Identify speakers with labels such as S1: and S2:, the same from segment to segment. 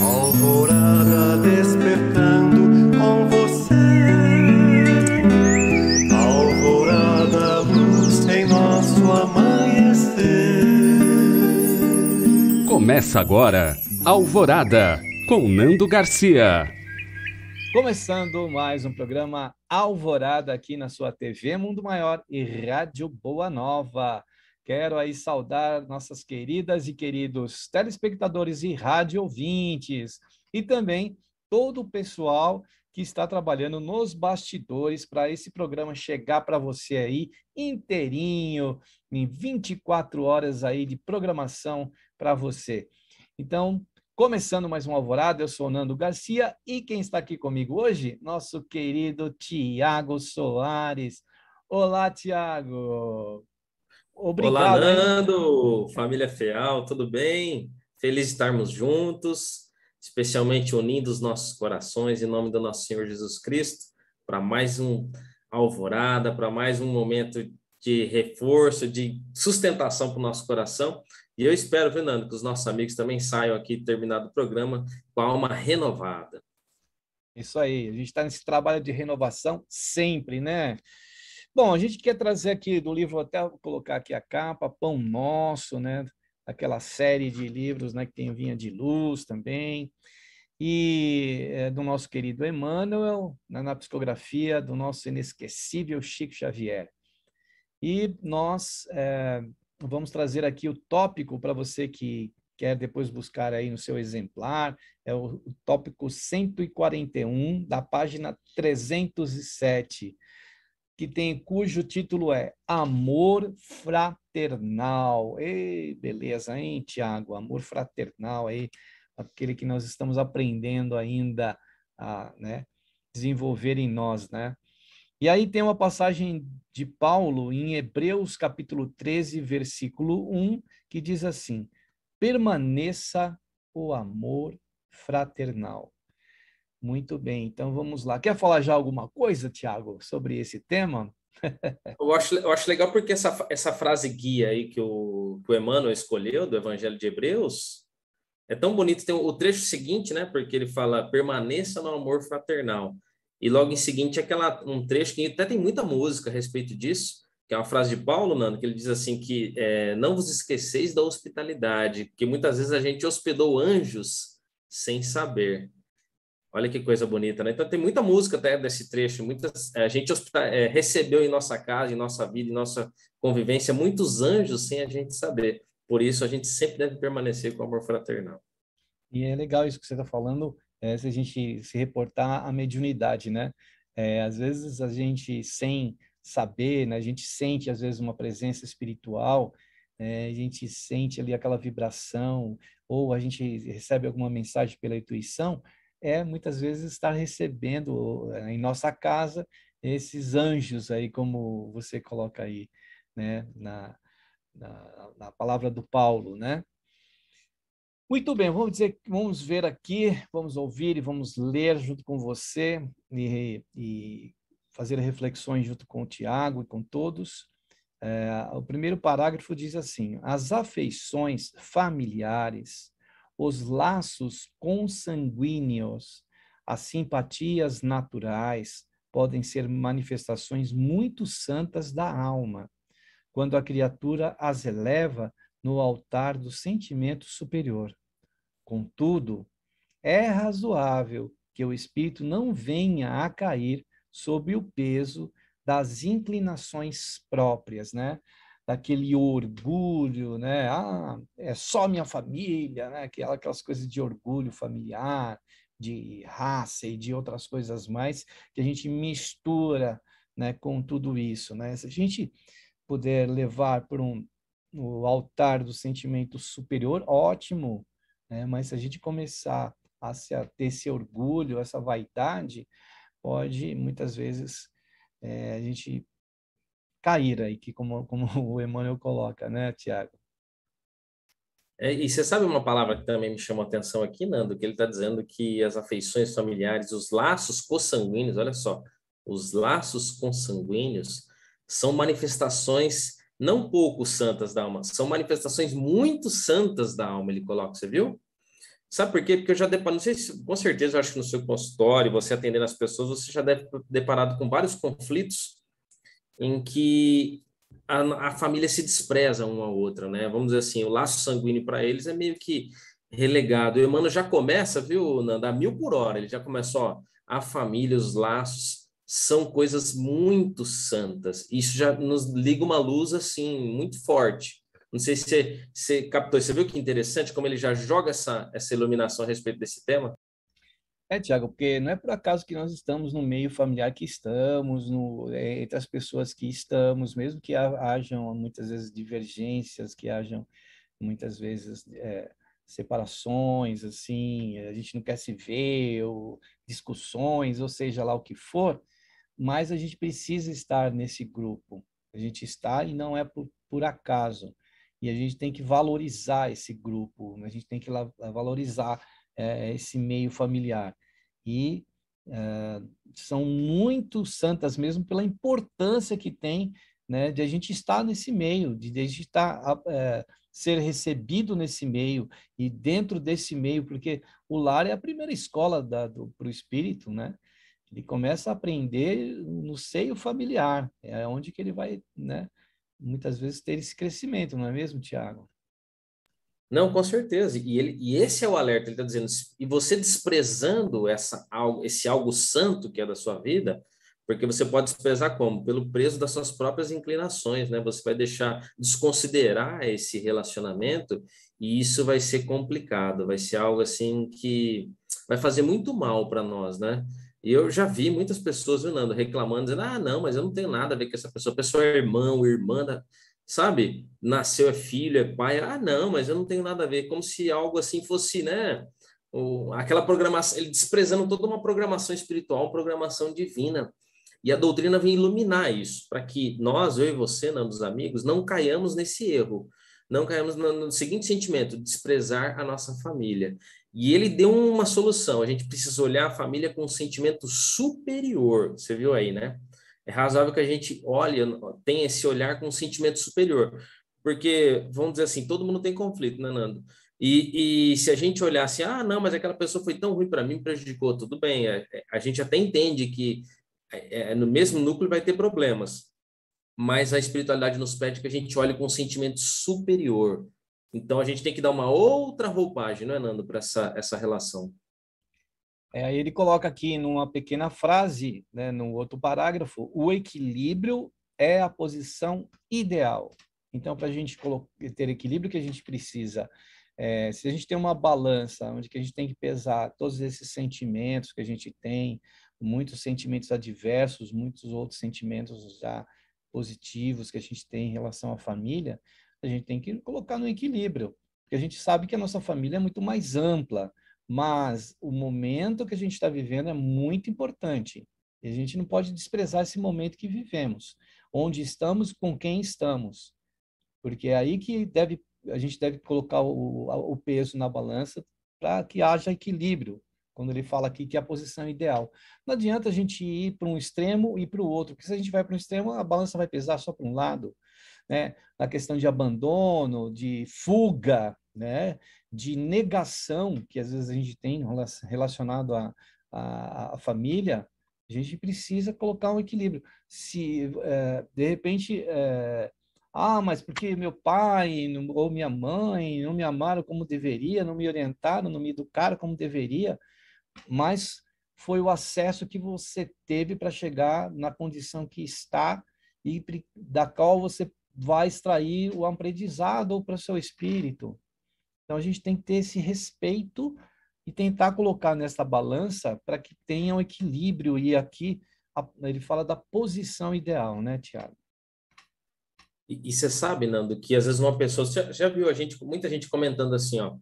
S1: Alvorada despertando com você, alvorada, luz em nosso amanhecer.
S2: Começa agora, Alvorada, com Nando Garcia.
S3: Começando mais um programa Alvorada aqui na sua TV Mundo Maior e Rádio Boa Nova. Quero aí saudar nossas queridas e queridos telespectadores e rádio ouvintes e também todo o pessoal que está trabalhando nos bastidores para esse programa chegar para você aí inteirinho, em 24 horas aí de programação para você. Então, começando mais um Alvorada, eu sou o Nando Garcia e quem está aqui comigo hoje, nosso querido Tiago Soares. Olá, Tiago.
S4: Olá,
S3: Obrigado, hein?
S4: Nando, família Feal, tudo bem? Feliz de estarmos juntos, especialmente unindo os nossos corações em nome do nosso Senhor Jesus Cristo, para mais um alvorada, para mais um momento de reforço, de sustentação para o nosso coração. E eu espero, Fernando, que os nossos amigos também saiam aqui, terminado o programa, com a alma renovada.
S3: Isso aí, a gente está nesse trabalho de renovação sempre, né? Bom, a gente quer trazer aqui do livro, até vou colocar aqui a capa, Pão Nosso, né? Aquela série de livros, né, que tem Vinha de Luz também, e do nosso querido Emmanuel, na psicografia do nosso inesquecível Chico Xavier. E nós vamos trazer aqui o tópico para você que quer depois buscar aí no seu exemplar, é o tópico 141, da página 307, cujo título é Amor Fraternal. Ei, beleza, hein, Tiago? Amor fraternal aí, aquele que nós estamos aprendendo ainda a, né, desenvolver em nós, né? E aí tem uma passagem de Paulo em Hebreus capítulo 13, versículo 1, que diz assim: permaneça o amor fraternal. Muito bem, então vamos lá. Quer falar já alguma coisa, Tiago, sobre esse tema?
S4: Eu acho legal porque essa frase guia aí que o Emmanuel escolheu, do Evangelho de Hebreus, é tão bonito. Tem o trecho seguinte, né? Porque ele fala, permaneça no amor fraternal. E logo em seguinte, um trecho que até tem muita música a respeito disso, que é uma frase de Paulo, Nando, que ele diz assim que não vos esqueceis da hospitalidade, que muitas vezes a gente hospedou anjos sem saber. Olha que coisa bonita, né? Então tem muita música até desse trecho, a gente recebeu em nossa casa, em nossa vida, em nossa convivência, muitos anjos sem a gente saber. Por isso a gente sempre deve permanecer com o amor fraternal.
S3: E é legal isso que você está falando, se a gente se reportar à mediunidade, né? Às vezes a gente, sem saber, né, a gente sente, às vezes, uma presença espiritual, a gente sente ali aquela vibração, ou a gente recebe alguma mensagem pela intuição, muitas vezes estar recebendo em nossa casa esses anjos aí, como você coloca aí, né, na palavra do Paulo, né? Muito bem, vamos ver aqui, vamos ouvir e vamos ler junto com você e fazer reflexões junto com o Tiago e com todos. O primeiro parágrafo diz assim: as afeições familiares, os laços consanguíneos, as simpatias naturais podem ser manifestações muito santas da alma, quando a criatura as eleva no altar do sentimento superior. Contudo, é razoável que o espírito não venha a cair sob o peso das inclinações próprias, né? Daquele orgulho, né? Ah, é só minha família, né? Aquelas coisas de orgulho familiar, de raça e de outras coisas mais que a gente mistura, né, com tudo isso, né? Se a gente puder levar por no altar do sentimento superior, ótimo, né? Mas se a gente começar a ter esse orgulho, essa vaidade, pode muitas vezes a gente cair aí, que como o Emmanuel coloca, né, Tiago?
S4: E você sabe uma palavra que também me chamou a atenção aqui, Nando, que ele está dizendo que as afeições familiares, os laços consanguíneos, olha só, os laços consanguíneos são manifestações não pouco santas da alma, são manifestações muito santas da alma, ele coloca, você viu? Sabe por quê? Porque eu já deparado, não sei se, com certeza, eu acho que no seu consultório, você atendendo as pessoas, você já deve ter deparado com vários conflitos em que a família se despreza uma à outra, né? Vamos dizer assim, o laço sanguíneo para eles é meio que relegado. O Emmanuel já começa, viu, Nanda, a 1.000 por hora. Ele já começa, ó, a família, os laços são coisas muito santas. Isso já nos liga uma luz, assim, muito forte. Não sei se você captou, você viu que interessante como ele já joga essa iluminação a respeito desse tema?
S3: Tiago, porque não é por acaso que nós estamos no meio familiar que estamos, entre as pessoas que estamos, mesmo que hajam muitas vezes divergências, que hajam muitas vezes separações, assim, a gente não quer se ver, ou discussões, ou seja lá o que for, mas a gente precisa estar nesse grupo. A gente está e não é por acaso. E a gente tem que valorizar esse grupo, a gente tem que valorizar esse meio familiar. E são muito santas mesmo pela importância que tem, né, de a gente estar nesse meio, de a gente estar, ser recebido nesse meio e dentro desse meio, porque o lar é a primeira escola para o espírito, né? Ele começa a aprender no seio familiar, é onde que ele vai, né, muitas vezes ter esse crescimento, não é mesmo, Tiago?
S4: Não, com certeza. E esse é o alerta. Ele está dizendo, e você desprezando esse algo santo que é da sua vida, porque você pode desprezar como? Pelo preço das suas próprias inclinações, né? Você vai desconsiderar esse relacionamento e isso vai ser complicado, vai ser algo assim que vai fazer muito mal para nós, né? E eu já vi muitas pessoas, viu, Nando, reclamando, dizendo, ah, não, mas eu não tenho nada a ver com essa pessoa, a pessoa é irmão, irmã sabe? Nasceu, é filho, é pai. Ah, não, mas eu não tenho nada a ver. Como se algo assim fosse, né? Aquela programação, ele desprezando toda uma programação espiritual, uma programação divina. E a doutrina vem iluminar isso, para que nós, eu e você, não, dos amigos, não caiamos nesse erro. Não caiamos no seguinte sentimento, desprezar a nossa família. E ele deu uma solução. A gente precisa olhar a família com um sentimento superior. Você viu aí, né? É razoável que a gente olhe, tenha esse olhar com um sentimento superior. Porque, vamos dizer assim, todo mundo tem conflito, né, Nando? E se a gente olhar assim, ah, não, mas aquela pessoa foi tão ruim para mim, prejudicou, tudo bem. A gente até entende que no mesmo núcleo vai ter problemas. Mas a espiritualidade nos pede que a gente olhe com um sentimento superior. Então, a gente tem que dar uma outra roupagem, não é, Nando, para essa relação.
S3: Aí ele coloca aqui numa pequena frase, né, no outro parágrafo, o equilíbrio é a posição ideal. Então, para a gente ter equilíbrio, que a gente precisa, se a gente tem uma balança onde que a gente tem que pesar todos esses sentimentos que a gente tem, muitos sentimentos adversos, muitos outros sentimentos já positivos que a gente tem em relação à família, a gente tem que colocar no equilíbrio, porque a gente sabe que a nossa família é muito mais ampla, mas o momento que a gente está vivendo é muito importante. E a gente não pode desprezar esse momento que vivemos, onde estamos, com quem estamos, porque é aí que a gente deve colocar o peso na balança para que haja equilíbrio, quando ele fala aqui que é a posição ideal. Não adianta a gente ir para um extremo e para o outro, porque se a gente vai para um extremo, a balança vai pesar só para um lado, né? Na questão de abandono, de fuga, né? De negação, que às vezes a gente tem relacionado à família, a gente precisa colocar um equilíbrio. Se, de repente, mas porque meu pai ou minha mãe não me amaram como deveria, não me orientaram, não me educaram como deveria, mas foi o acesso que você teve para chegar na condição que está e da qual você vai extrair o aprendizado para o seu espírito. Então, a gente tem que ter esse respeito e tentar colocar nessa balança para que tenha um equilíbrio. E aqui ele fala da posição ideal, né, Tiago?
S4: E você sabe, Nando, que às vezes uma pessoa... Você já viu muita gente comentando assim, ó,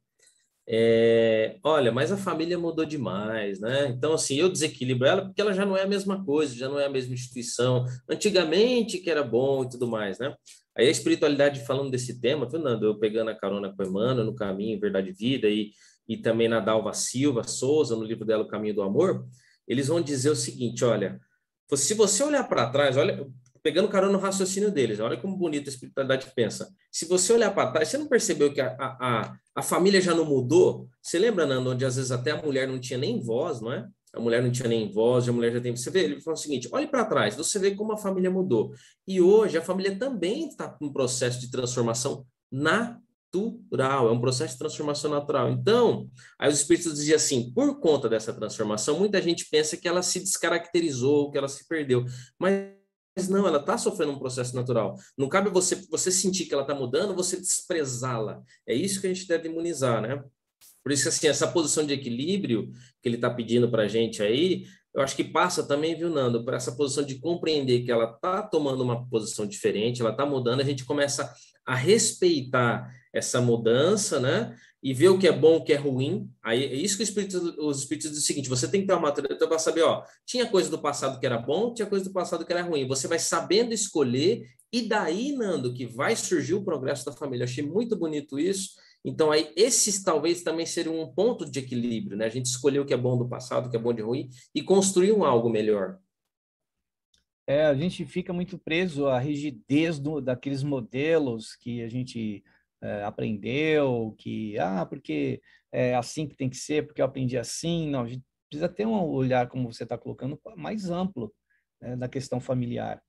S4: olha, mas a família mudou demais, né? Então, assim, eu desequilibro ela porque ela já não é a mesma coisa, já não é a mesma instituição. Antigamente que era bom e tudo mais, né? Aí a espiritualidade falando desse tema, Fernando, eu pegando a carona com o Emmanuel no Caminho, Verdade e Vida, e também na Dalva Silva Souza, no livro dela, O Caminho do Amor, eles vão dizer o seguinte, olha, se você olhar para trás, olha, pegando carona no raciocínio deles, olha como bonita a espiritualidade pensa. Se você olhar para trás, você não percebeu que a família já não mudou? Você lembra, Nando, onde às vezes até a mulher não tinha nem voz, não é? A mulher não tinha nem voz, a mulher já tem... Você vê, ele falou o seguinte, olhe para trás, você vê como a família mudou. E hoje a família também está em um processo de transformação natural, é um processo de transformação natural. Então, aí os espíritos diziam assim, por conta dessa transformação, muita gente pensa que ela se descaracterizou, que ela se perdeu, mas não, ela está sofrendo um processo natural. Não cabe você sentir que ela está mudando, você desprezá-la. É isso que a gente deve imunizar, né? Por isso, assim, essa posição de equilíbrio que ele está pedindo para a gente aí, eu acho que passa também, viu, Nando, por essa posição de compreender que ela está tomando uma posição diferente, ela está mudando, a gente começa a respeitar essa mudança, né? E ver o que é bom, o que é ruim. Aí é isso que os espíritos dizem o seguinte: você tem que ter uma maturidade para saber, ó, tinha coisa do passado que era bom, tinha coisa do passado que era ruim. Você vai sabendo escolher, e daí, Nando, que vai surgir o progresso da família. Eu achei muito bonito isso. Então, aí, esses talvez também seriam um ponto de equilíbrio, né? A gente escolher o que é bom do passado, o que é bom de ruim, e construir um algo melhor.
S3: A gente fica muito preso à rigidez daqueles modelos que a gente aprendeu, porque é assim que tem que ser, porque eu aprendi assim. Não, a gente precisa ter um olhar, como você está colocando, mais amplo, né, da questão familiar.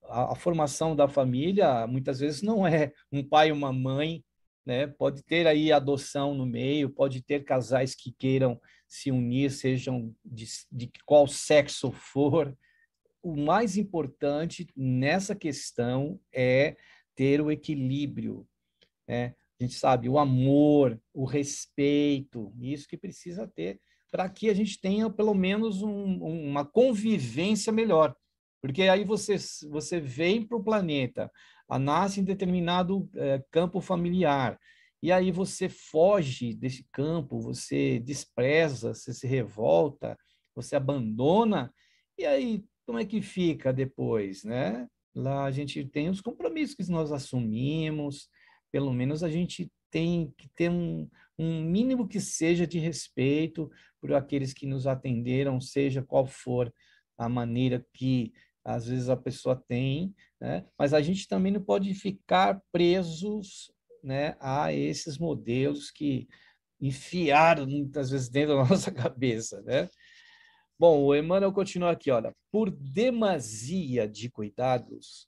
S3: A formação da família, muitas vezes, não é um pai e uma mãe, né? Pode ter aí adoção no meio, pode ter casais que queiram se unir, sejam de qual sexo for. O mais importante nessa questão é ter o equilíbrio, né? A gente sabe, o amor, o respeito, isso que precisa ter para que a gente tenha pelo menos uma convivência melhor. Porque aí você vem para o planeta, nasce em determinado campo familiar, e aí você foge desse campo, você despreza, você se revolta, você abandona, e aí como é que fica depois, né? Lá a gente tem os compromissos que nós assumimos, pelo menos a gente tem que ter um mínimo que seja de respeito por aqueles que nos atenderam, seja qual for a maneira que às vezes a pessoa tem, né? Mas a gente também não pode ficar presos, né, a esses modelos que enfiaram muitas vezes dentro da nossa cabeça, né? Bom, o Emmanuel continua aqui, olha, por demasia de cuidados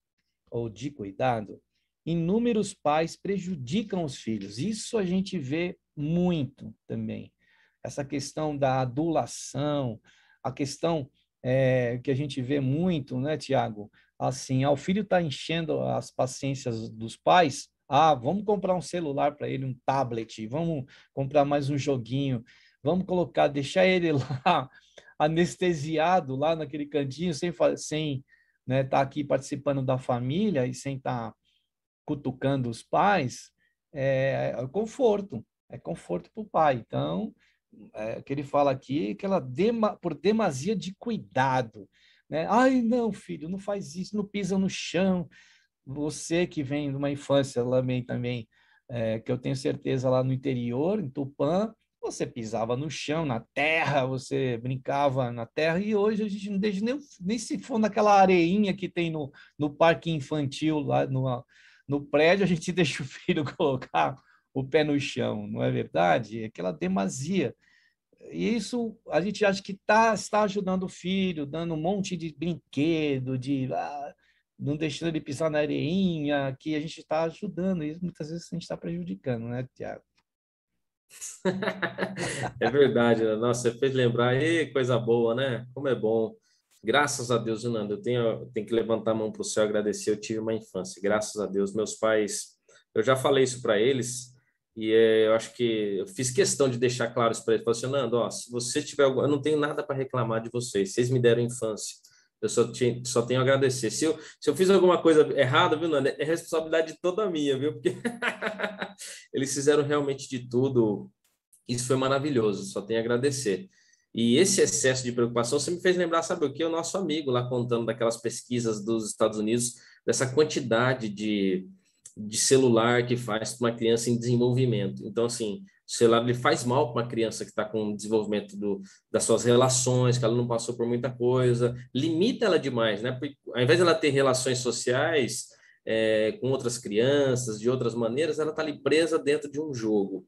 S3: ou de cuidado, inúmeros pais prejudicam os filhos. Isso a gente vê muito também. Essa questão da adulação, a questão que a gente vê muito, né, Tiago? Assim, o filho está enchendo as paciências dos pais. Vamos comprar um celular para ele, um tablet, vamos comprar mais um joguinho, vamos colocar, deixar ele lá anestesiado lá naquele cantinho, sem né, tá aqui participando da família e sem estar cutucando os pais, é conforto para o pai. Então, o que ele fala aqui é que ela por demasia de cuidado, né? Ai, não, filho, não faz isso, não pisa no chão. Você que vem de uma infância também, que eu tenho certeza lá no interior, em Tupã, você pisava no chão, na terra, você brincava na terra, e hoje a gente não deixa nem se for naquela areinha que tem no parque infantil, lá no prédio, a gente deixa o filho colocar o pé no chão, não é verdade? É aquela demasia. E isso a gente acha que está ajudando o filho, dando um monte de brinquedo, não deixando ele pisar na areinha, que a gente está ajudando, e muitas vezes a gente está prejudicando, né, Tiago?
S4: É verdade, né? Nossa, você fez lembrar, coisa boa, né? Como é bom. Graças a Deus, Nando, eu tenho que levantar a mão para o céu e agradecer. Eu tive uma infância, graças a Deus. Meus pais, eu já falei isso para eles, e eu acho que eu fiz questão de deixar claro isso para eles. Falei assim, Nando, ó, se você tiver eu não tenho nada para reclamar de vocês me deram infância. Eu só tenho a agradecer. Se eu fiz alguma coisa errada, viu, Nando, é responsabilidade toda minha, viu? Porque eles fizeram realmente de tudo. Isso foi maravilhoso, só tenho a agradecer. E esse excesso de preocupação, você me fez lembrar, sabe o quê? O nosso amigo lá contando daquelas pesquisas dos Estados Unidos, dessa quantidade de de celular que faz para uma criança em desenvolvimento. Então, assim, o celular ele faz mal para uma criança que está com o desenvolvimento das suas relações, que ela não passou por muita coisa, limita ela demais, né? Porque, ao invés de ela ter relações sociais com outras crianças, de outras maneiras, ela está ali presa dentro de um jogo.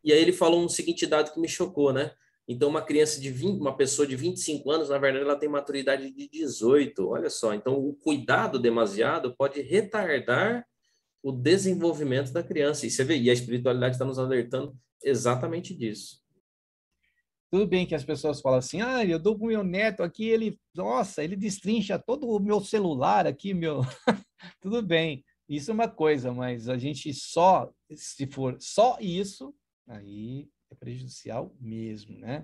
S4: E aí ele falou um seguinte dado que me chocou, né? Então, uma criança de 20, uma pessoa de 25 anos, na verdade, ela tem maturidade de 18. Olha só, então o cuidado demasiado pode retardar o desenvolvimento da criança. E você vê, e a espiritualidade está nos alertando exatamente disso.
S3: Tudo bem que as pessoas falam assim, eu dou para o meu neto aqui, nossa, ele destrincha todo o meu celular aqui, meu... Tudo bem, isso é uma coisa, mas a gente se for só isso, aí é prejudicial mesmo, né?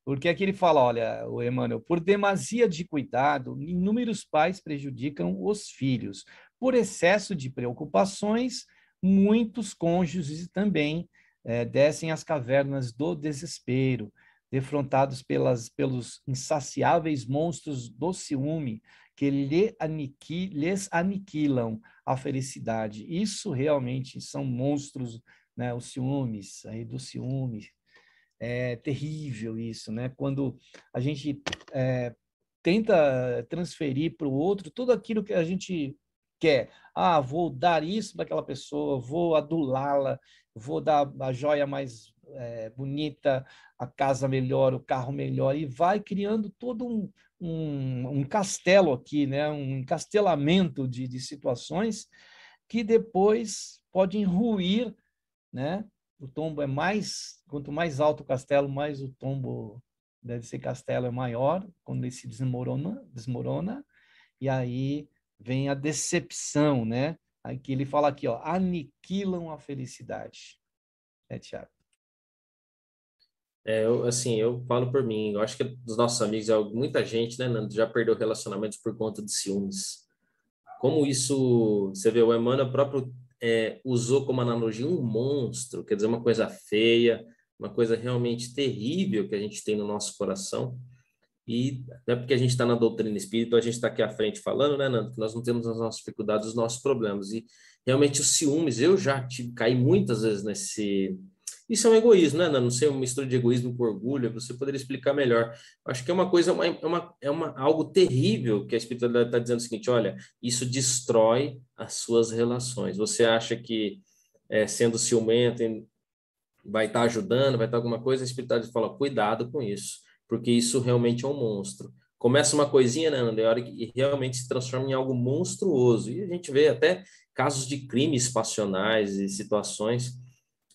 S3: Porque aqui ele fala, olha, o Emmanuel, por demasia de cuidado, inúmeros pais prejudicam os filhos. Por excesso de preocupações, muitos cônjuges também descem às cavernas do desespero, defrontados pelos insaciáveis monstros do ciúme, que lhes aniquilam a felicidade. Isso realmente são monstros, né? Os ciúmes, aí do ciúme. É terrível isso, né? Quando a gente tenta transferir para o outro tudo aquilo que a gente quer. Vou dar isso para aquela pessoa, vou adulá-la, vou dar a joia mais bonita, a casa melhor, o carro melhor, e vai criando todo um castelo aqui, né? Um encastelamento de situações que depois podem ruir, né? O tombo quanto mais alto o castelo, mais o tombo deve ser castelo é maior, quando ele se desmorona, e aí vem a decepção, né? Aqui ele fala aqui, ó, aniquilam a felicidade. Tiago?
S4: Eu falo por mim, eu acho que dos nossos amigos, muita gente, né, Nando, já perdeu relacionamentos por conta de ciúmes. Como isso, você vê, o Emmanuel próprio usou como analogia um monstro, quer dizer, uma coisa feia, uma coisa realmente terrível que a gente tem no nosso coração. E não é porque a gente está na doutrina espírita, a gente está aqui à frente falando, né, Nando, que nós não temos as nossas dificuldades, os nossos problemas. E realmente os ciúmes, eu já caí muitas vezes nesse... Isso é um egoísmo, né, Nando? Não sei, uma mistura de egoísmo com orgulho, você poderia explicar melhor. Acho que é uma coisa, algo terrível que a espiritualidade está dizendo o seguinte, olha, isso destrói as suas relações. Você acha que sendo ciumento vai estar ajudando, vai estar alguma coisa, a espiritualidade fala, cuidado com isso, porque isso realmente é um monstro. Começa uma coisinha, né, Nando? É hora que realmente se transforma em algo monstruoso. E a gente vê até casos de crimes passionais e situações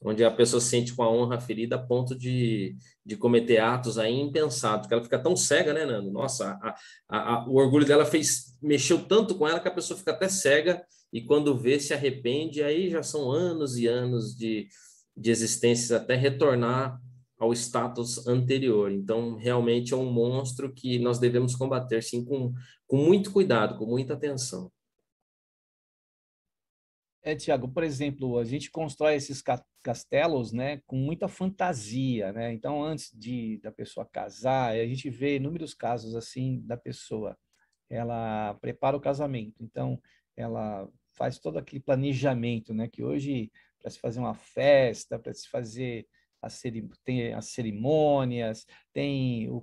S4: onde a pessoa se sente com a honra ferida a ponto de cometer atos aí impensados, que ela fica tão cega, né, Nando? Nossa, o orgulho dela mexeu tanto com ela que a pessoa fica até cega e quando vê, se arrepende, aí já são anos e anos de existências até retornar ao status anterior. Então, realmente é um monstro que nós devemos combater, sim, com muito cuidado, com muita atenção.
S3: Tiago, por exemplo, a gente constrói esses castelos, né, com muita fantasia, né? Então, antes da pessoa casar, a gente vê inúmeros casos assim da pessoa. Ela prepara o casamento, então ela faz todo aquele planejamento, né? Que hoje para se fazer uma festa, para se fazer tem as cerimônias, tem o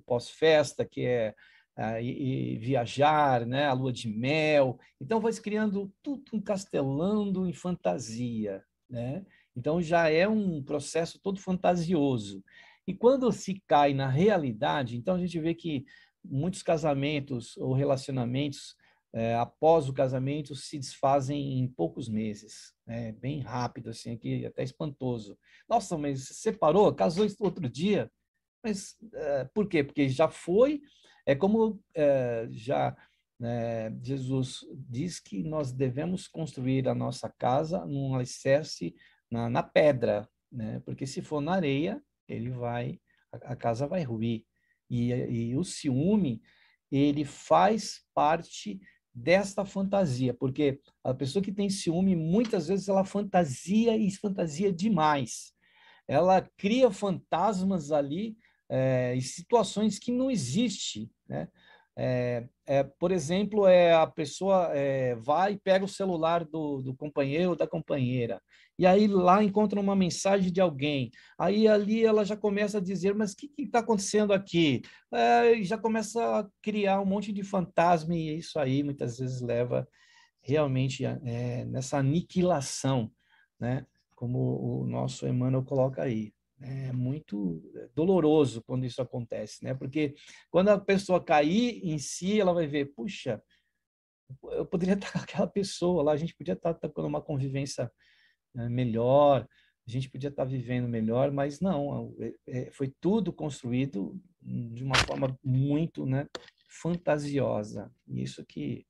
S3: pós-festa, que é e viajar, né? A lua de mel. Então, vai se criando tudo um castelando em fantasia, né? Então, já é um processo todo fantasioso. E quando se cai na realidade, então a gente vê que muitos casamentos ou relacionamentos, após o casamento, se desfazem em poucos meses. É bem rápido, assim, aqui, até espantoso. Nossa, mas separou, casou outro dia? Mas por quê? Porque já foi, é como Jesus diz que nós devemos construir a nossa casa num alicerce na pedra, né? Porque se for na areia, a casa vai ruir. E o ciúme, ele faz parte desta fantasia, porque a pessoa que tem ciúme, muitas vezes ela fantasia e fantasia demais. Ela cria fantasmas ali, e situações que não existem, né? Por exemplo, a pessoa vai e pega o celular do companheiro ou da companheira, e aí lá encontra uma mensagem de alguém. Aí ali ela já começa a dizer, mas o que está acontecendo aqui? E já começa a criar um monte de fantasma, e isso aí muitas vezes leva realmente nessa aniquilação, né? Como o nosso Emmanuel coloca aí. É muito doloroso quando isso acontece, né? Porque quando a pessoa cair em si, ela vai ver, puxa, eu poderia estar com aquela pessoa lá, a gente podia estar tendo uma convivência melhor, a gente podia estar vivendo melhor, mas não, foi tudo construído de uma forma muito, né, fantasiosa. E isso que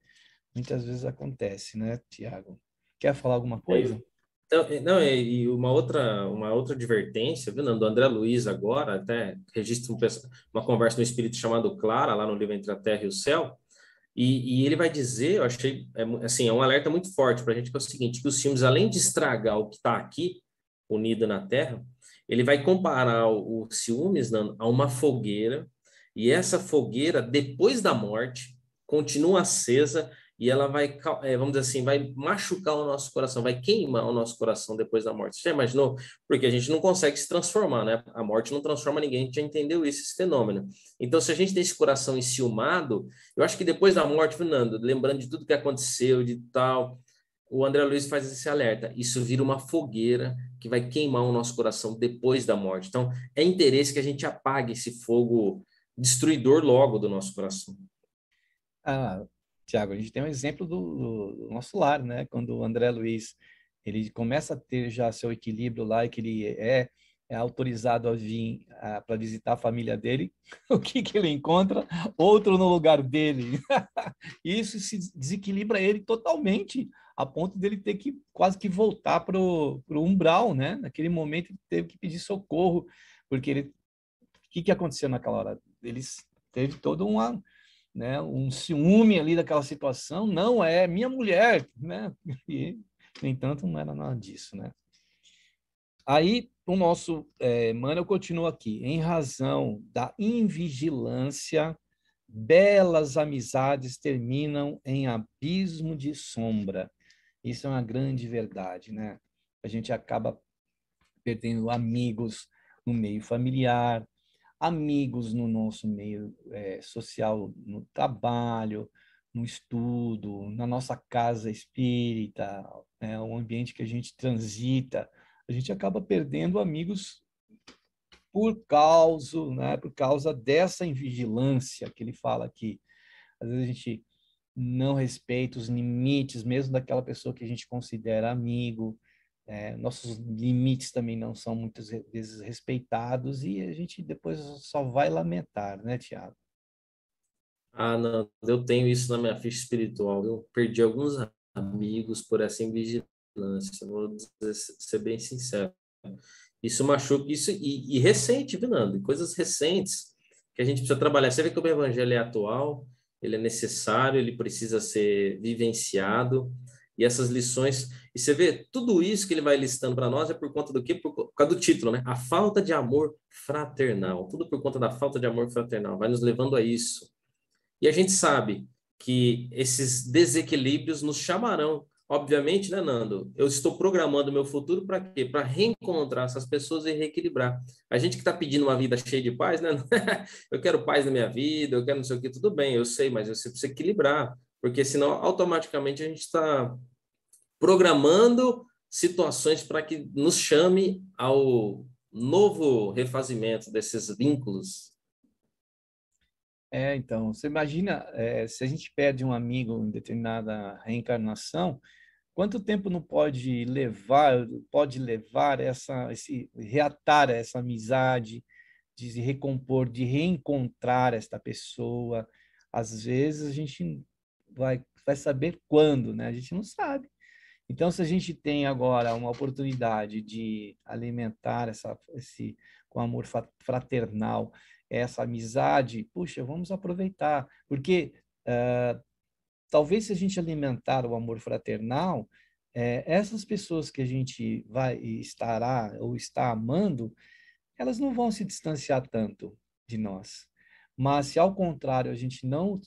S3: muitas vezes acontece, né, Tiago? Quer falar alguma coisa?
S4: Então, não, e uma outra advertência, viu, Nando? Do André Luiz agora, até registra uma conversa no Espírito chamado Clara, lá no livro Entre a Terra e o Céu, e ele vai dizer, eu achei, assim, é um alerta muito forte para a gente, que é o seguinte, que os filmes, além de estragar o que está aqui, unido na Terra, ele vai comparar o ciúmes, Nando, a uma fogueira, e essa fogueira, depois da morte, continua acesa e ela vai, vamos dizer assim, vai machucar o nosso coração, vai queimar o nosso coração depois da morte. Você já imaginou? Porque a gente não consegue se transformar, né? A morte não transforma ninguém, a gente já entendeu isso, esse fenômeno. Então, se a gente tem esse coração enciumado, eu acho que depois da morte, Fernando, lembrando de tudo que aconteceu, de tal, o André Luiz faz esse alerta. Isso vira uma fogueira que vai queimar o nosso coração depois da morte. Então, é interesse que a gente apague esse fogo destruidor logo do nosso coração.
S3: Ah, Tiago, a gente tem um exemplo do nosso lar, né? Quando o André Luiz ele começa a ter já seu equilíbrio lá e que ele é autorizado a vir para visitar a família dele, o que ele encontra? Outro no lugar dele. Isso se desequilibra ele totalmente, a ponto dele ter que quase que voltar para o umbral, né? Naquele momento ele teve que pedir socorro, porque o que aconteceu naquela hora? Eles teve todo uma, né, um ciúme ali daquela situação, não é minha mulher, né? E, no entanto, não era nada disso, né? Aí, o nosso Manuel continua aqui. Em razão da invigilância, belas amizades terminam em abismo de sombra. Isso é uma grande verdade, né? A gente acaba perdendo amigos no meio familiar, amigos no nosso meio social, no trabalho, no estudo, na nossa casa espírita, o ambiente que a gente transita, a gente acaba perdendo amigos por causa dessa invigilância que ele fala aqui. Às vezes a gente não respeita os limites, mesmo daquela pessoa que a gente considera amigo. Nossos limites também não são muitas vezes respeitados e a gente depois só vai lamentar, né, Tiago?
S4: Ah, não, eu tenho isso na minha ficha espiritual. Eu perdi alguns amigos por essa invigilância. Vou ser bem sincero. Isso machuca, isso e recente, viu, Nando? E coisas recentes que a gente precisa trabalhar. Você vê que o evangelho é atual, ele é necessário, ele precisa ser vivenciado. E essas lições, e você vê, tudo isso que ele vai listando para nós é por conta do quê? Por causa do título, né? A falta de amor fraternal. Tudo por conta da falta de amor fraternal. Vai nos levando a isso. E a gente sabe que esses desequilíbrios nos chamarão. Obviamente, né, Nando? Eu estou programando meu futuro para quê? Para reencontrar essas pessoas e reequilibrar. A gente que está pedindo uma vida cheia de paz, né? Eu quero paz na minha vida, eu quero não sei o que, tudo bem, eu sei, mas você precisa equilibrar, porque senão automaticamente a gente está programando situações para que nos chame ao novo refazimento desses vínculos.
S3: Então, você imagina, se a gente perde um amigo em determinada reencarnação, quanto tempo não pode levar reatar essa amizade, de se recompor, de reencontrar esta pessoa? Às vezes a gente vai saber quando, né? A gente não sabe. Então, se a gente tem agora uma oportunidade de alimentar com amor fraternal, essa amizade, puxa, vamos aproveitar, porque talvez se a gente alimentar o amor fraternal, essas pessoas que a gente vai estará ou está amando, elas não vão se distanciar tanto de nós. Mas se ao contrário a gente não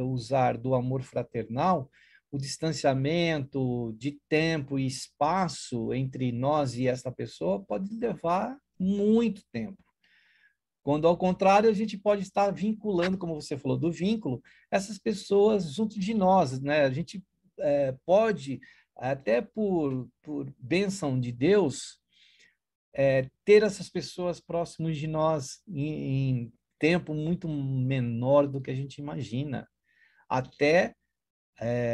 S3: usar do amor fraternal, o distanciamento de tempo e espaço entre nós e esta pessoa pode levar muito tempo. Quando, ao contrário, a gente pode estar vinculando, como você falou, do vínculo, essas pessoas junto de nós, né? A gente pode, até por bênção de Deus, ter essas pessoas próximas de nós em tempo muito menor do que a gente imagina, até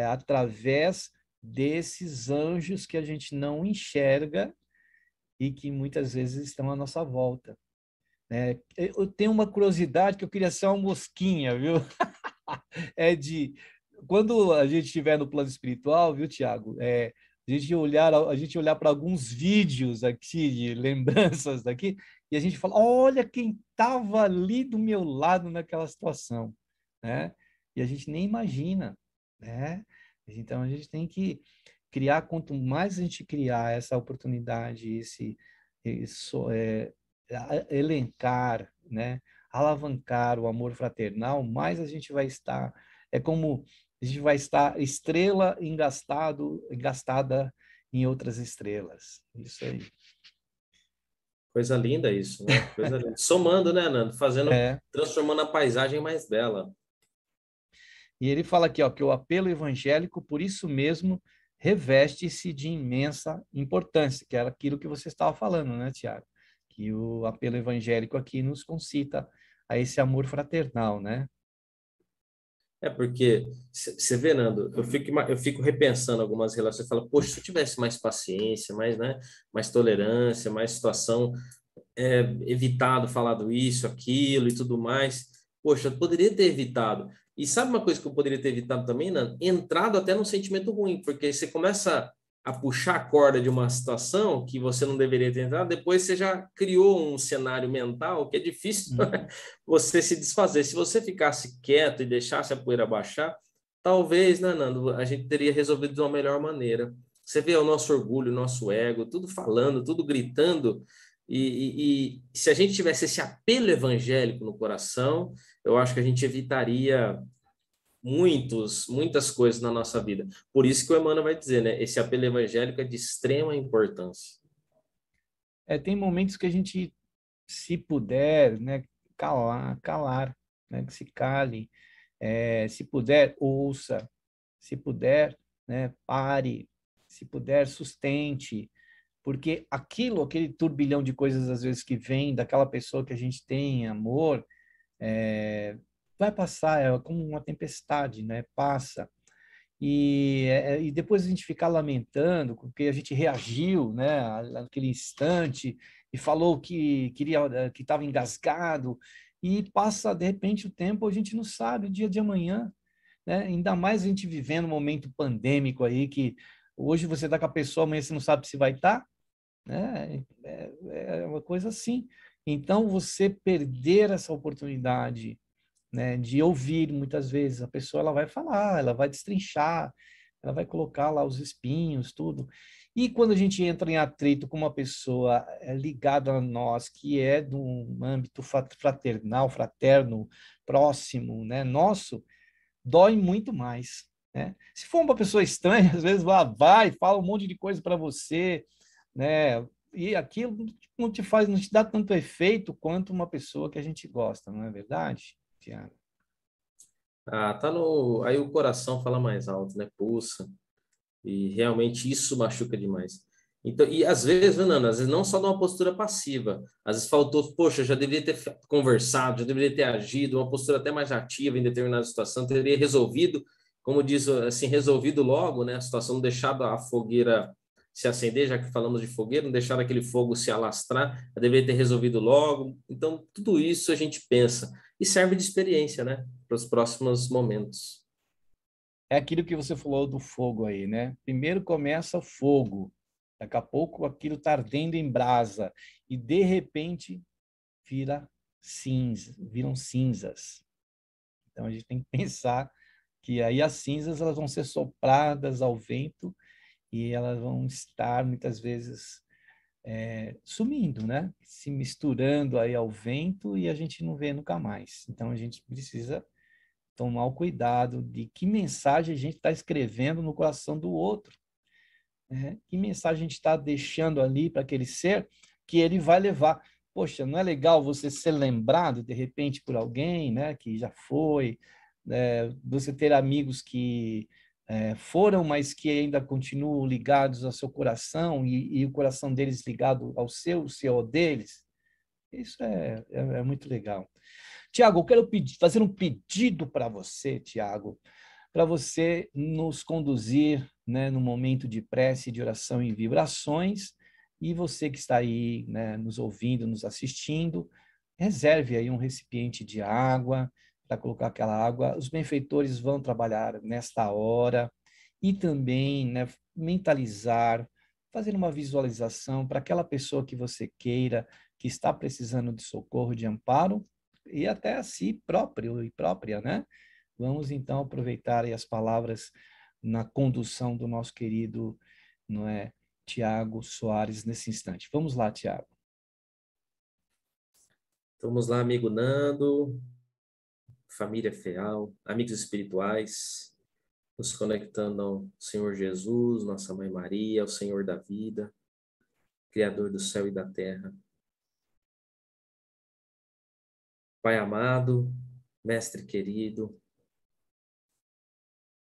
S3: através desses anjos que a gente não enxerga e que muitas vezes estão à nossa volta. Eu tenho uma curiosidade que eu queria ser uma mosquinha, viu? Quando a gente estiver no plano espiritual, viu, Tiago? A gente olhar para alguns vídeos aqui de lembranças daqui e a gente fala, olha quem estava ali do meu lado naquela situação, né? E a gente nem imagina, né? Então a gente tem que criar, quanto mais a gente criar essa oportunidade, elencar, né? Alavancar o amor fraternal, mais a gente vai estar, é como a gente vai estar estrela engastada em outras estrelas. Isso aí.
S4: Coisa linda isso, né? Coisa linda. Somando, né, Nando? Transformando a paisagem mais bela.
S3: E ele fala aqui, ó, que o apelo evangélico, por isso mesmo, reveste-se de imensa importância, que era aquilo que você estava falando, né, Tiago? Que o apelo evangélico aqui nos concita a esse amor fraternal, né?
S4: Porque você vê, Nando, eu fico repensando algumas relações, eu falo, poxa, se eu tivesse mais paciência, né, mais tolerância, mais situação, evitado falado isso, aquilo e tudo mais, poxa, eu poderia ter evitado. E sabe uma coisa que eu poderia ter evitado também, Nando? Entrado até num sentimento ruim, porque você começa a puxar a corda de uma situação que você não deveria ter entrado, depois você já criou um cenário mental que é difícil você se desfazer. Se você ficasse quieto e deixasse a poeira baixar, talvez, né, Nando, a gente teria resolvido de uma melhor maneira. Você vê o nosso orgulho, o nosso ego, tudo falando, tudo gritando, e se a gente tivesse esse apelo evangélico no coração, eu acho que a gente evitaria muitas coisas na nossa vida. Por isso que o Emmanuel vai dizer, né? Esse apelo evangélico é de extrema importância.
S3: Tem momentos que a gente, se puder, né, calar, né, que se cale, se puder, ouça, se puder, né, pare, se puder, sustente, porque aquele turbilhão de coisas, às vezes, que vem daquela pessoa que a gente tem amor, vai passar, é como uma tempestade, né? Passa. E depois a gente ficar lamentando porque a gente reagiu, né, naquele instante e falou que queria, que estava engasgado, e passa de repente o tempo, a gente não sabe o dia de amanhã, né? Ainda mais a gente vivendo um momento pandêmico aí, que hoje você está com a pessoa, amanhã você não sabe se vai estar, né? É uma coisa assim. Então, você perder essa oportunidade, né, de ouvir, muitas vezes a pessoa, ela vai falar, ela vai destrinchar, ela vai colocar lá os espinhos, tudo. E quando a gente entra em atrito com uma pessoa ligada a nós, que é de um âmbito fraternal, fraterno, próximo, né, nosso, dói muito mais, né? Se for uma pessoa estranha, às vezes vai, fala um monte de coisa para você, né? E aquilo não te faz, não te dá tanto efeito quanto uma pessoa que a gente gosta, não é verdade, Tiago?
S4: Tá no. Aí o coração fala mais alto, né? Pulsa. E realmente isso machuca demais. Então, e às vezes, Fernando, às vezes não só de uma postura passiva, às vezes faltou, poxa, já deveria ter conversado, já deveria ter agido, uma postura até mais ativa em determinada situação, teria resolvido, como diz, assim, resolvido logo, né, a situação, não deixado a fogueira se acender, já que falamos de fogueira, não deixar aquele fogo se alastrar, já deveria ter resolvido logo. Então, tudo isso a gente pensa e serve de experiência, né, para os próximos momentos.
S3: É aquilo que você falou do fogo aí, né? Primeiro começa o fogo, daqui a pouco aquilo está ardendo em brasa e de repente viram cinzas. Então a gente tem que pensar que aí as cinzas elas vão ser sopradas ao vento e elas vão estar muitas vezes sumindo, né? Se misturando aí ao vento e a gente não vê nunca mais. Então a gente precisa tomar o cuidado de que mensagem a gente está escrevendo no coração do outro, né? Que mensagem a gente está deixando ali para aquele ser que ele vai levar. Poxa, não é legal você ser lembrado de repente por alguém, né? Que já foi, você ter amigos que foram, mas que ainda continuam ligados ao seu coração e o coração deles ligado ao seu, o seu ao deles. Isso é muito legal. Tiago, eu quero fazer um pedido para você, Tiago, para você nos conduzir, né, no momento de prece, de oração e vibrações, e você que está aí, né, nos ouvindo, nos assistindo, reserve aí um recipiente de água, para colocar aquela água. Os benfeitores vão trabalhar nesta hora e também, né, mentalizar, fazer uma visualização para aquela pessoa que você queira, que está precisando de socorro, de amparo, e até a si próprio e própria, né? Vamos então aproveitar aí as palavras na condução do nosso querido, não é, Tiago Soares nesse instante. Vamos lá, Tiago.
S4: Vamos lá, amigo Nando, família Feal, amigos espirituais, nos conectando ao Senhor Jesus, nossa Mãe Maria, ao Senhor da vida, Criador do céu e da terra. Pai amado, Mestre querido,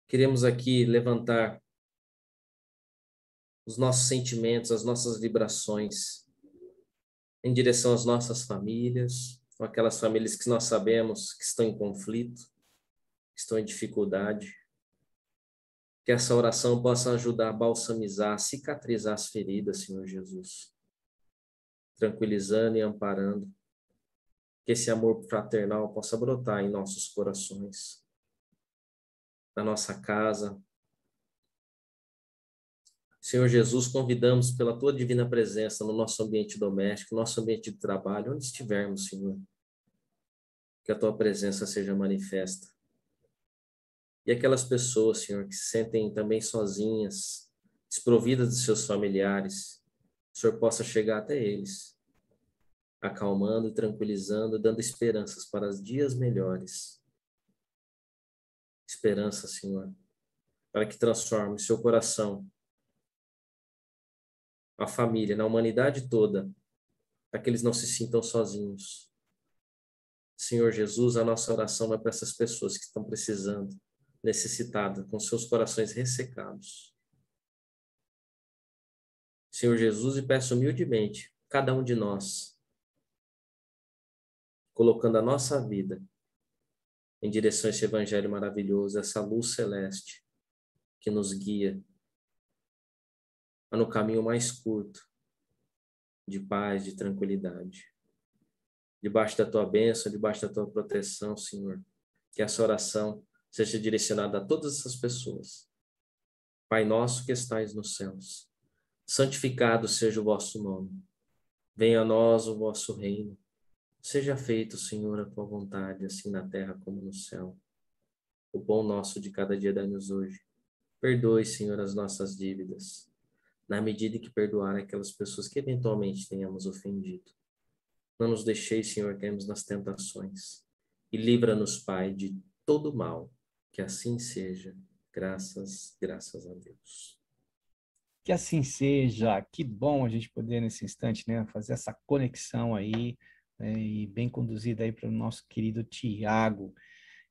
S4: queremos aqui levantar os nossos sentimentos, as nossas vibrações em direção às nossas famílias, ou aquelas famílias que nós sabemos que estão em conflito, que estão em dificuldade. Que essa oração possa ajudar a balsamizar, a cicatrizar as feridas, Senhor Jesus, tranquilizando e amparando. Que esse amor fraternal possa brotar em nossos corações, na nossa casa. Senhor Jesus, convidamos pela Tua divina presença no nosso ambiente doméstico, no nosso ambiente de trabalho, onde estivermos, Senhor, que a Tua presença seja manifesta. E aquelas pessoas, Senhor, que se sentem também sozinhas, desprovidas de seus familiares, o Senhor possa chegar até eles, acalmando, tranquilizando, dando esperanças para os dias melhores. Esperança, Senhor, para que transforme seu coração, a família, na humanidade toda, para que eles não se sintam sozinhos. Senhor Jesus, a nossa oração vai para essas pessoas que estão precisando, necessitadas, com seus corações ressecados. Senhor Jesus, e peço humildemente, cada um de nós, colocando a nossa vida em direção a esse evangelho maravilhoso, essa luz celeste que nos guia no caminho mais curto de paz, de tranquilidade. Debaixo da tua bênção, debaixo da tua proteção, Senhor, que essa oração seja direcionada a todas essas pessoas. Pai nosso que estais nos céus, santificado seja o vosso nome. Venha a nós o vosso reino. Seja feito, Senhor, a tua vontade, assim na terra como no céu. O pão nosso de cada dia dai-nos hoje. Perdoe, Senhor, as nossas dívidas, na medida em que perdoar aquelas pessoas que eventualmente tenhamos ofendido. Não nos deixeis, Senhor, cairmos nas tentações. E livra-nos, Pai, de todo mal. Que assim seja. Graças a Deus.
S3: Que assim seja. Que bom a gente poder, nesse instante, né, fazer essa conexão aí, né, e bem conduzida aí para o nosso querido Tiago.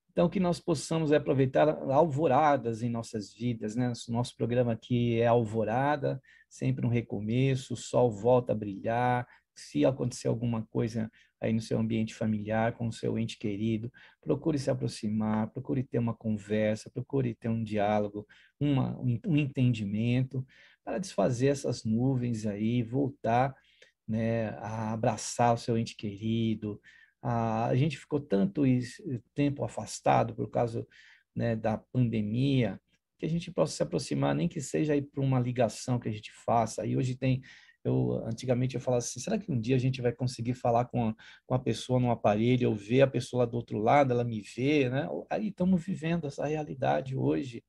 S3: Então, que nós possamos aproveitar alvoradas em nossas vidas, né? Nosso programa aqui é Alvorada, sempre um recomeço, o sol volta a brilhar. Se acontecer alguma coisa aí no seu ambiente familiar, com o seu ente querido, procure se aproximar, procure ter uma conversa, procure ter um diálogo, um entendimento, para desfazer essas nuvens aí, voltar, né, a abraçar o seu ente querido. A gente ficou tanto tempo afastado por causa, né, da pandemia, que a gente possa se aproximar, nem que seja aí por uma ligação que a gente faça. E hoje antigamente eu falava assim, será que um dia a gente vai conseguir falar com a pessoa no aparelho, ou ver a pessoa lá do outro lado, ela me vê, né? Aí estamos vivendo essa realidade hoje.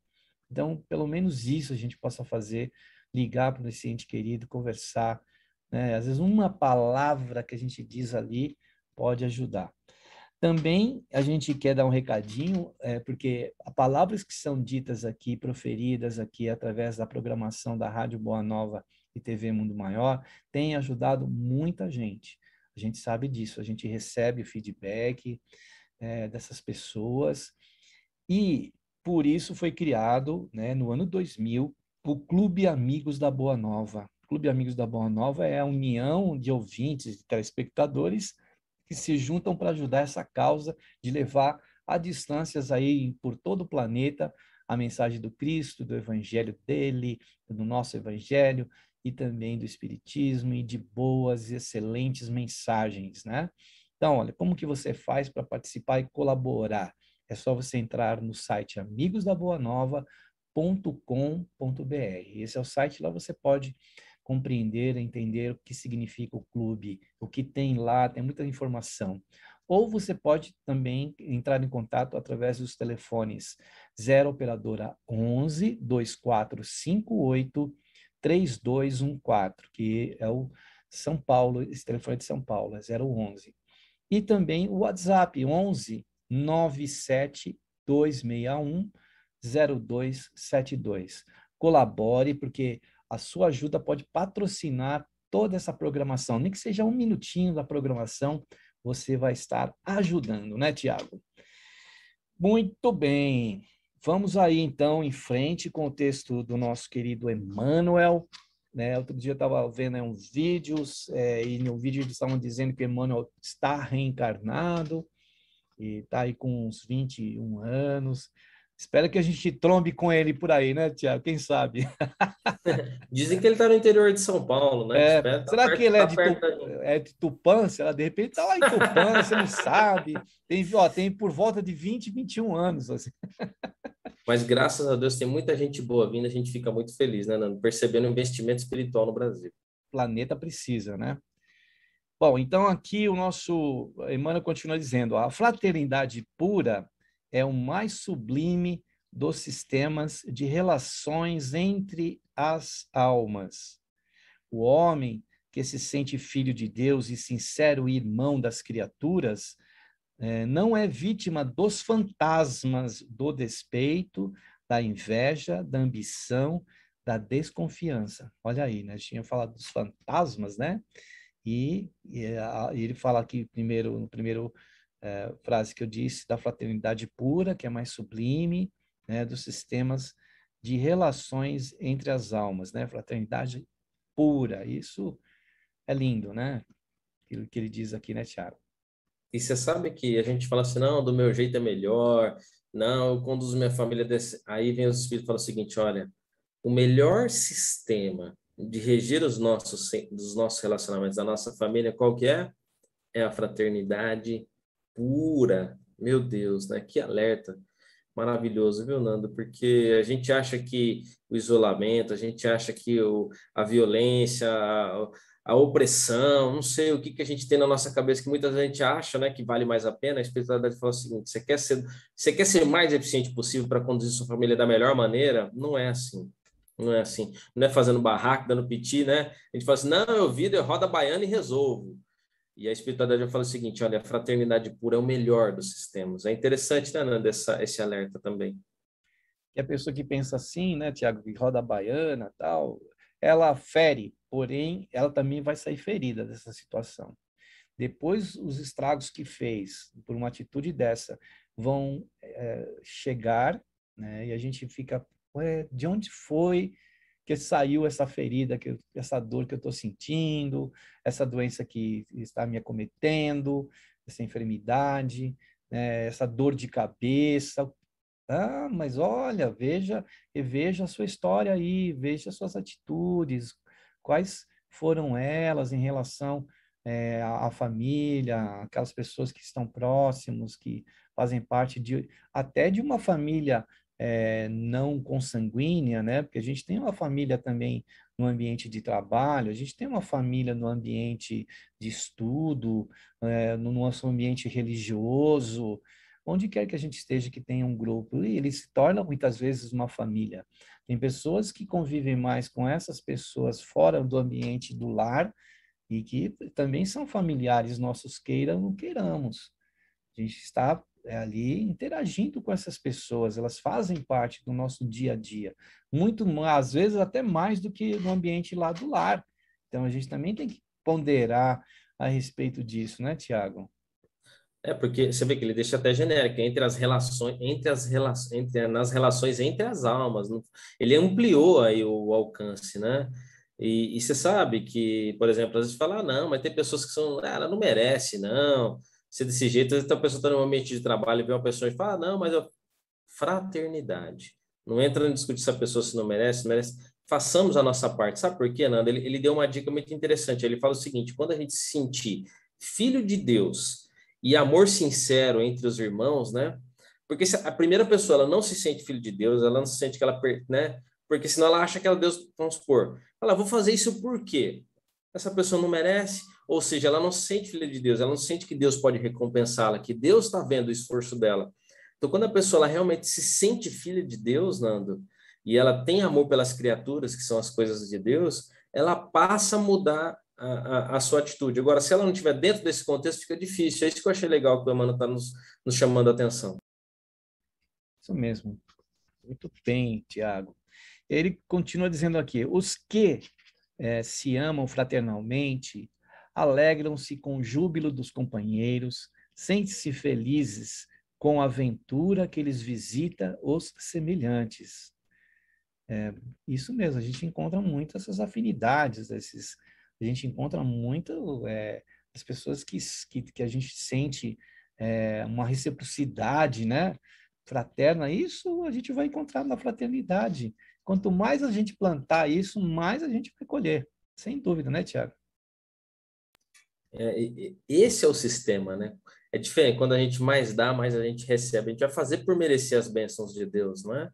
S3: Então, pelo menos isso a gente possa fazer, ligar para esse ente querido, conversar, né? Às vezes uma palavra que a gente diz ali pode ajudar. Também a gente quer dar um recadinho, porque as palavras que são ditas aqui, proferidas aqui através da programação da Rádio Boa Nova e TV Mundo Maior, têm ajudado muita gente. A gente sabe disso, a gente recebe o feedback dessas pessoas e por isso foi criado, né, no ano 2000, o Clube Amigos da Boa Nova. O Clube Amigos da Boa Nova é a união de ouvintes, de telespectadores que se juntam para ajudar essa causa de levar a distâncias aí por todo o planeta a mensagem do Cristo, do Evangelho dele, do nosso Evangelho e também do Espiritismo e de boas e excelentes mensagens, né? Então, olha, como que você faz para participar e colaborar? É só você entrar no site amigosdaboanova.com.br. Esse é o site, lá você pode compreender, entender o que significa o clube, o que tem lá, tem muita informação. Ou você pode também entrar em contato através dos telefones 0 operadora 11 2458 3214, que é o São Paulo, esse telefone de São Paulo, é 011. E também o WhatsApp 11 97 261 0272. Colabore, porque a sua ajuda pode patrocinar toda essa programação, nem que seja um minutinho da programação, você vai estar ajudando, né, Tiago? Muito bem. Vamos aí, então, em frente com o texto do nosso querido Emmanuel. Né? Outro dia eu estava vendo uns vídeos, e no vídeo eles estavam dizendo que Emmanuel está reencarnado, e está aí com uns 21 anos. Espero que a gente trombe com ele por aí, né, Tiago? Quem sabe?
S4: Dizem que ele está no interior de São Paulo, né? Espera,
S3: Será que ele
S4: tá perto da gente.
S3: é de Tupã? Será de repente está lá em Tupã, você não sabe. Tem por volta de 20, 21 anos. Assim.
S4: Mas graças a Deus tem muita gente boa vindo, a gente fica muito feliz, né, Nando? Percebendo o investimento espiritual no Brasil.
S3: O planeta precisa, né? Bom, então aqui o nosso Emmanuel continua dizendo: a fraternidade pura é o mais sublime dos sistemas de relações entre as almas. O homem que se sente filho de Deus e sincero irmão das criaturas não é vítima dos fantasmas do despeito, da inveja, da ambição, da desconfiança. Olha aí, né? A gente tinha falado dos fantasmas, né? E ele fala aqui primeiro, no primeiro frase que eu disse, da fraternidade pura, que é mais sublime, né? Dos sistemas de relações entre as almas, né? Fraternidade pura. Isso é lindo, né? Aquilo que ele diz aqui, né, Tiago?
S4: E você sabe que a gente fala assim, não, do meu jeito é melhor, não, eu conduzo minha família desse... Aí vem os espíritos e falam o seguinte, olha, o melhor sistema de reger dos nossos relacionamentos, da nossa família, qual que é? É a fraternidade pura. Meu Deus, né? Que alerta maravilhoso, viu, Nando? Porque a gente acha que o isolamento, a gente acha que a violência, a opressão, não sei o que, que a gente tem na nossa cabeça, que muita gente acha, né, que vale mais a pena. A espiritualidade fala o seguinte: você quer ser o mais eficiente possível para conduzir sua família da melhor maneira? Não é assim. Não é assim. Não é fazendo barraco, dando piti, né? A gente fala assim, não, eu vido, eu rodo a baiana e resolvo. E a espiritualidade já fala o seguinte, olha, a fraternidade pura é o melhor dos sistemas. É interessante, né, Nanda, esse alerta também.
S3: E a pessoa que pensa assim, né, Tiago, que roda a baiana tal, ela fere, porém, ela também vai sair ferida dessa situação. Depois, os estragos que fez por uma atitude dessa vão chegar, né, e a gente fica, ué, de onde foi que saiu essa ferida, essa dor que eu estou sentindo, essa doença que está me acometendo, essa enfermidade, né, essa dor de cabeça. Ah, mas olha, veja a sua história aí, veja as suas atitudes, quais foram elas em relação à família, aquelas pessoas que estão próximos, que fazem parte até de uma família não consanguínea, né? Porque a gente tem uma família também no ambiente de trabalho, a gente tem uma família no ambiente de estudo, no nosso ambiente religioso, onde quer que a gente esteja que tenha um grupo, e ele se torna muitas vezes uma família. Tem pessoas que convivem mais com essas pessoas fora do ambiente do lar, e que também são familiares nossos, queira ou não queiramos. A gente está ali interagindo com essas pessoas, elas fazem parte do nosso dia a dia, muito, às vezes, até mais do que no ambiente lá do lar. Então, a gente também tem que ponderar a respeito disso, né, Tiago?
S4: Porque você vê que ele deixa até genérico, nas relações entre as almas. Ele ampliou aí o alcance, né? E você sabe que, por exemplo, às vezes fala, não, mas tem pessoas que são, ela não merece, não. Ser desse jeito, às vezes a pessoa está no ambiente de trabalho e vê uma pessoa e fala, não, mas fraternidade. Não entra em discutir se a pessoa se não merece, se merece. Façamos a nossa parte. Sabe por quê, Nando? Ele deu uma dica muito interessante. Ele fala o seguinte: quando a gente se sentir filho de Deus e amor sincero entre os irmãos, né? Porque se a primeira pessoa ela não se sente filho de Deus, ela não se sente que ela, né? Porque senão ela acha que ela Deus, vamos supor, ela vou fazer isso por quê? Essa pessoa não merece, ou seja, ela não se sente filha de Deus, ela não sente que Deus pode recompensá-la, que Deus está vendo o esforço dela. Então, quando a pessoa ela realmente se sente filha de Deus, Nando, e ela tem amor pelas criaturas, que são as coisas de Deus, ela passa a mudar a sua atitude. Agora, se ela não estiver dentro desse contexto, fica difícil. É isso que eu achei legal que o Emmanuel está nos chamando a atenção.
S3: Isso mesmo. Muito bem, Tiago. Ele continua dizendo aqui: os que se amam fraternalmente alegram-se com o júbilo dos companheiros, sentem-se felizes com a aventura que lhes visita os semelhantes. Isso mesmo, a gente encontra muito essas afinidades, a gente encontra muito as pessoas que a gente sente uma reciprocidade, né, fraterna. Isso a gente vai encontrar na fraternidade. Quanto mais a gente plantar isso, mais a gente vai colher, sem dúvida, né, Tiago?
S4: Esse é o sistema, né? É diferente, quando a gente mais dá, mais a gente recebe. A gente vai fazer por merecer as bênçãos de Deus, não é?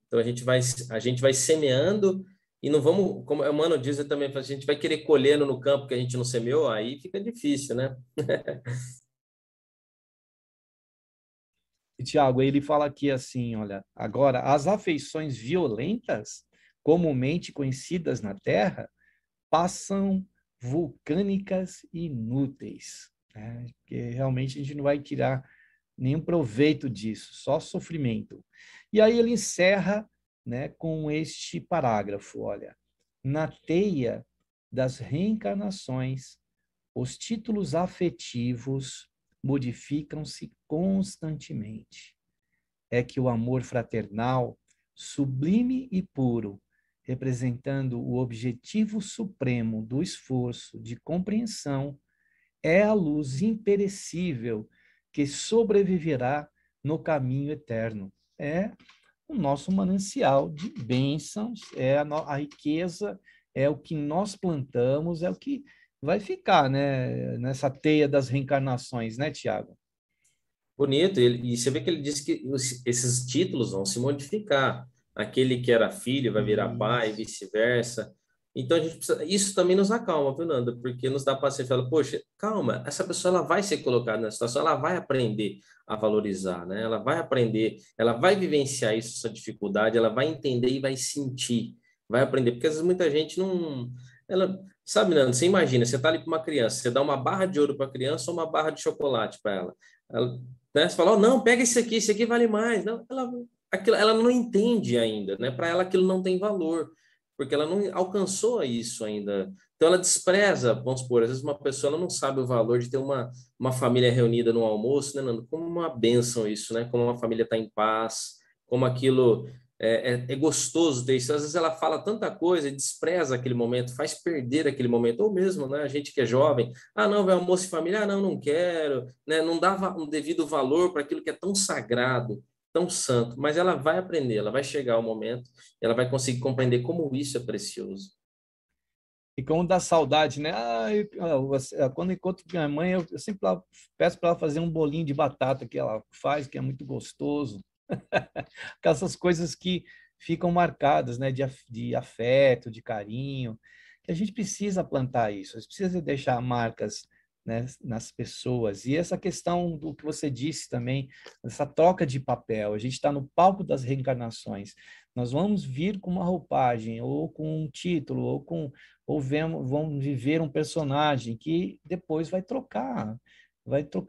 S4: Então a gente vai semeando e não vamos, como o Emmanuel diz também, a gente vai querer colhendo no campo que a gente não semeou, aí fica difícil, né?
S3: E, Tiago, ele fala aqui assim, olha, agora, as afeições violentas, comumente conhecidas na Terra, passam vulcânicas e inúteis, né? Porque realmente a gente não vai tirar nenhum proveito disso, só sofrimento. E aí ele encerra, né, com este parágrafo, olha, na teia das reencarnações, os títulos afetivos modificam-se constantemente. É que o amor fraternal, sublime e puro, representando o objetivo supremo do esforço de compreensão, é a luz imperecível que sobreviverá no caminho eterno. É o nosso manancial de bênçãos, a riqueza, é o que nós plantamos, é o que vai ficar, né, nessa teia das reencarnações, né, Tiago?
S4: Bonito, e você vê que ele disse que esses títulos vão se modificar. Aquele que era filho vai virar pai,
S3: Isso.
S4: vice-versa. Então, isso também nos acalma, viu, Nanda? Porque nos dá paciência. Fala, poxa, calma, essa pessoa ela vai ser colocada na situação, ela vai aprender a valorizar, né? Ela vai aprender, ela vai vivenciar isso, essa dificuldade, ela vai entender e vai sentir, vai aprender. Porque às vezes muita gente não. Ela, sabe, Nanda, você imagina, você está ali para uma criança, você dá uma barra de ouro para a criança ou uma barra de chocolate para ela. Ela, né? Você fala, oh, não, pega esse aqui vale mais. Não, ela não entende ainda, né? Para ela aquilo não tem valor, porque ela não alcançou isso ainda. Então ela despreza, vamos supor, às vezes uma pessoa ela não sabe o valor de ter uma família reunida no almoço, né, Nando? Como uma bênção isso, né? Como uma família está em paz, como aquilo é gostoso ter isso. Às vezes ela fala tanta coisa e despreza aquele momento, faz perder aquele momento. Ou mesmo, né? A gente que é jovem, ah, não, vai almoço e família, ah, não, não quero, né? Não dava um devido valor para aquilo que é tão sagrado, tão santo. Mas ela vai aprender, ela vai chegar ao momento, ela vai conseguir compreender como isso é precioso.
S3: E como dá saudade, né? Quando encontro minha mãe, eu sempre peço para ela fazer um bolinho de batata que ela faz, que é muito gostoso. Aquelas coisas que ficam marcadas, né? De afeto, de carinho, que a gente precisa plantar isso, a gente precisa deixar marcas, né, nas pessoas. E essa questão do que você disse também, essa troca de papel, a gente está no palco das reencarnações. Nós vamos vir com uma roupagem, ou com um título, ou com ou vão viver um personagem que depois vai trocar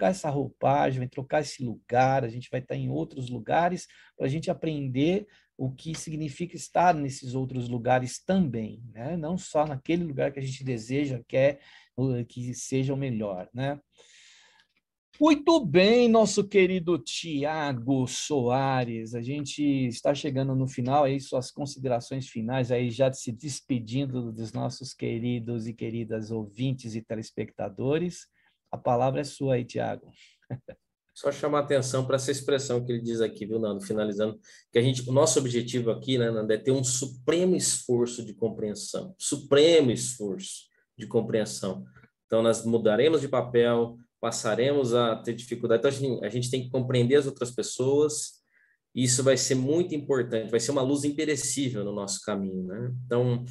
S3: essa roupagem, vai trocar esse lugar, a gente vai estar em outros lugares para a gente aprender o que significa estar nesses outros lugares também, né? Não só naquele lugar que a gente deseja, quer que seja o melhor, né? Muito bem, nosso querido Tiago Soares, a gente está chegando no final, aí suas considerações finais, aí já se despedindo dos nossos queridos e queridas ouvintes e telespectadores. A palavra é sua aí, Tiago.
S4: Só chamar atenção para essa expressão que ele diz aqui, viu, Nando? Finalizando, que o nosso objetivo aqui, né, Nando, é ter um supremo esforço de compreensão. Supremo esforço de compreensão. Então, nós mudaremos de papel, passaremos a ter dificuldade. Então, a gente tem que compreender as outras pessoas, e isso vai ser muito importante, vai ser uma luz imperecível no nosso caminho, né? Então,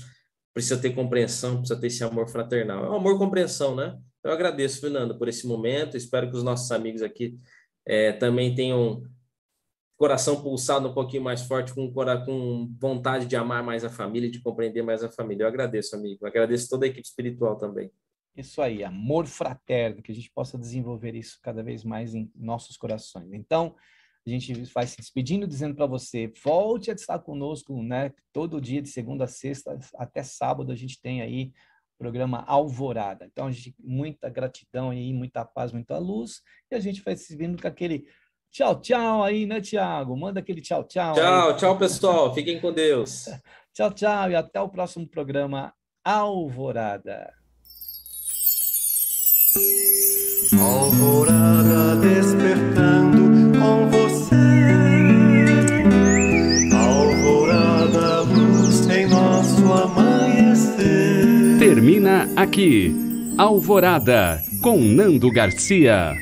S4: precisa ter compreensão, precisa ter esse amor fraternal. É um amor-compreensão, né? Eu agradeço, Fernando, por esse momento. Espero que os nossos amigos aqui também tenham coração pulsado um pouquinho mais forte, com vontade de amar mais a família, de compreender mais a família. Eu agradeço, amigo. Eu agradeço toda a equipe espiritual também.
S3: Isso aí, amor fraterno, que a gente possa desenvolver isso cada vez mais em nossos corações. Então, a gente vai se despedindo, dizendo para você, volte a estar conosco, né? Todo dia, de segunda a sexta, até sábado, a gente tem aí programa Alvorada. Então, muita gratidão aí, muita paz, muita luz. E a gente vai se vendo com aquele tchau, tchau aí, né, Tiago? Manda aquele tchau, tchau.
S4: Tchau,
S3: aí.
S4: Tchau, pessoal. Fiquem com Deus.
S3: Tchau, tchau. E até o próximo programa Alvorada.
S1: Alvorada despertando com você. Alvorada, luz em nosso amanhecer.
S2: Termina aqui, Alvorada, com Nando Garcia.